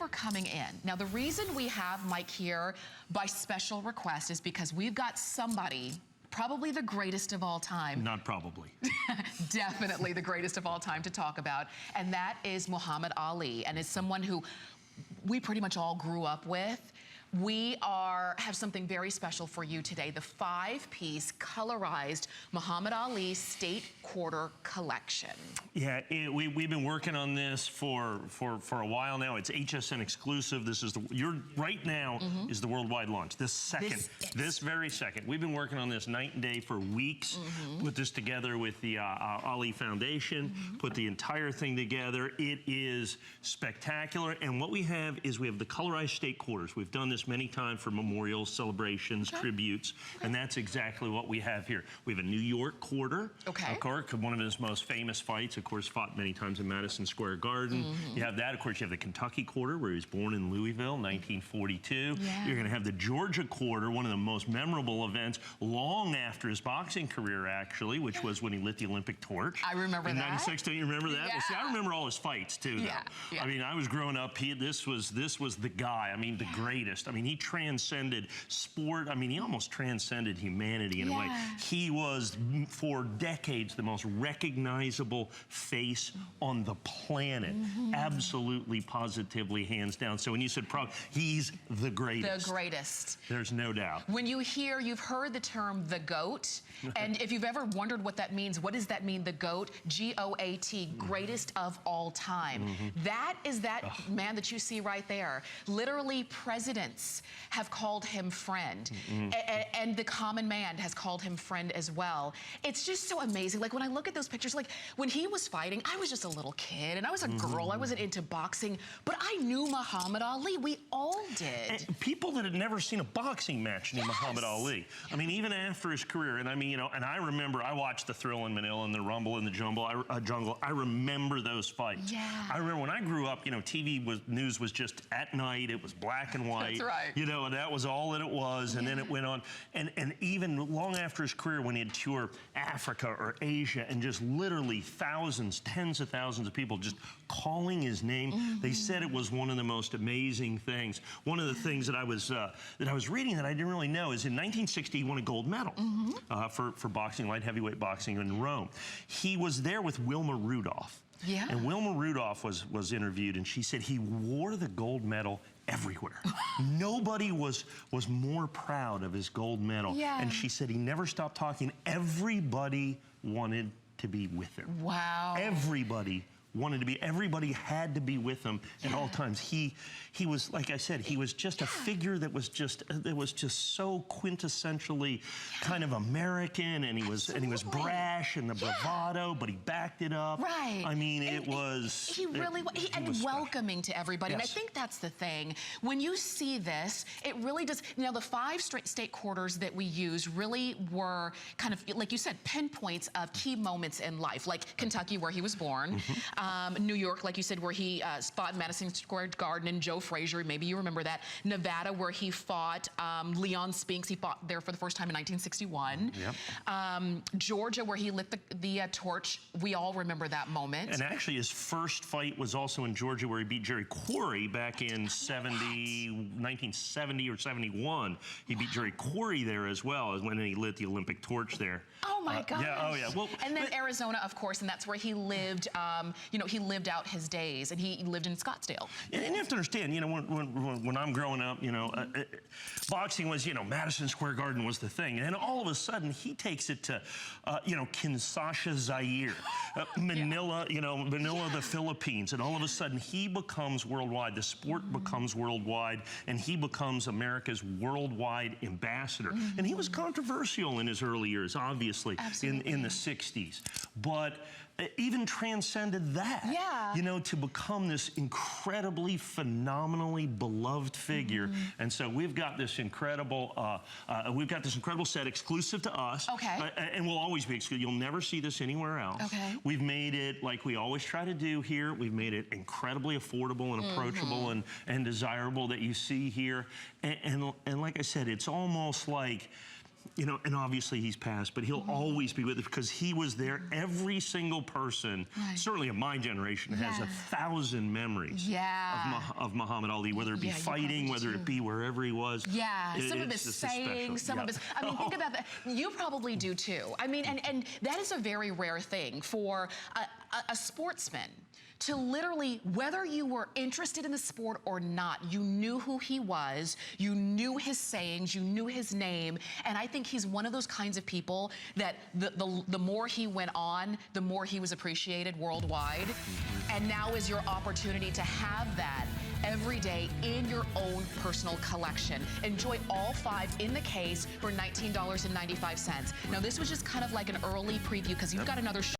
for coming in. Now, the reason we have Mike here by special request is because we've got somebody, probably the greatest of all time. Not probably. Definitely the greatest of all time to talk about. And that is Muhammad Ali. And is someone who we pretty much all grew up with. We have something very special for you today, the 5-piece colorized Muhammad Ali State Quarter Collection. Yeah, we've been working on this for a while now. It's HSN exclusive. This is right now is the worldwide launch. This very second. We've been working on this night and day for weeks. Put this together with the Ali Foundation, put the entire thing together. It is spectacular. And what we have is we have the colorized state quarters. We've done this many times for memorials, celebrations, tributes, and that's exactly what we have here. We have a New York quarter, of course, one of his most famous fights, of course, fought many times in Madison Square Garden. You have that, of course, you have the Kentucky quarter, where he was born in Louisville, 1942. You're gonna have the Georgia quarter, one of the most memorable events, long after his boxing career, actually, which was when he lit the Olympic torch. I remember in that. In 96, don't you remember that? Yeah. Well, see, I remember all his fights, too, though. I mean, I was growing up, this was the guy, I mean, the greatest. I mean, he transcended sport. I mean, he almost transcended humanity in a way. He was, for decades, the most recognizable face on the planet. Absolutely, positively, hands down. So when you said he's the greatest. The greatest. There's no doubt. When you've heard the term the GOAT, and if you've ever wondered what that means, what does that mean, the GOAT? G-O-A-T, greatest of all time. That is that man that you see right there. Literally, presidents have called him friend, and the common man has called him friend as well. It's just so amazing. Like when I look at those pictures, like when he was fighting, I was just a little kid and I was a girl. I wasn't into boxing, but I knew Muhammad Ali. We all did. And people that had never seen a boxing match knew Muhammad Ali. I mean, even after his career, and I mean, you know, and I remember I watched the Thrill in Manila and the Rumble in the Jungle. I remember those fights. I remember when I grew up, you know, news was just at night. It was black and white. That's right. You know, and that was all that it was. And then it went on. And even long after his career, when he'd tour Africa or Asia, and just literally thousands, tens of thousands of people just calling his name, they said it was one of the most amazing things. One of the things that I was reading that I didn't really know is in 1960 he won a gold medal for boxing, light heavyweight boxing in Rome. He was there with Wilma Rudolph. And Wilma Rudolph was interviewed, and she said he wore the gold medal everywhere. Nobody was more proud of his gold medal. And she said he never stopped talking. Everybody wanted to be with him. Wow. Everybody wanted to be, everybody had to be with him at all times. He was, like I said, he was just a figure that was just so quintessentially kind of American, and he was brash and the bravado, but he backed it up. I mean, it was... He really was, and welcoming to everybody. And I think that's the thing. When you see this, it really does, you know, the 5 state quarters that we use really were kind of, like you said, pinpoints of key moments in life, like Kentucky, where he was born, New York, like you said, where he fought Madison Square Garden and Joe Frazier, maybe you remember that. Nevada, where he fought Leon Spinks, he fought there for the first time in 1961. Georgia, where he lit the torch, we all remember that moment. And actually his first fight was also in Georgia, where he beat Jerry Quarry back in 1970 or 71. He beat Jerry Quarry there as well, as when he lit the Olympic torch there. Oh my gosh. Well, and then Arizona, of course, and that's where he lived, you know, he lived out his days, and he lived in Scottsdale. And you have to understand, you know, when I'm growing up, you know, boxing was, you know, Madison Square Garden was the thing. And then all of a sudden, he takes it to, you know, Kinshasa, Zaire, Manila, you know, Manila, the Philippines. And all of a sudden, he becomes worldwide. The sport becomes worldwide, and he becomes America's worldwide ambassador. And he was controversial in his early years, obviously, in the 60s. But even transcended that, you know, to become this incredibly, phenomenally beloved figure. And so we've got this incredible, set exclusive to us. And will always be exclusive. You'll never see this anywhere else. We've made it, like we always try to do here, we've made it incredibly affordable and approachable and desirable that you see here. And like I said, it's almost like you know, and obviously he's passed, but he'll always be with us because he was there. Every single person, certainly of my generation, has 1,000 memories of Muhammad Ali, whether it be fighting, whether it be wherever he was. Some of his sayings, some of his, I mean, think about that. You probably do too. I mean, and that is a very rare thing for a sportsman to literally, whether you were interested in the sport or not, you knew who he was, you knew his sayings, you knew his name, and I think he's one of those kinds of people that the more he went on, the more he was appreciated worldwide. And now is your opportunity to have that every day in your own personal collection. Enjoy all 5 in the case for $19.95. Now, this was just kind of like an early preview because you've got another show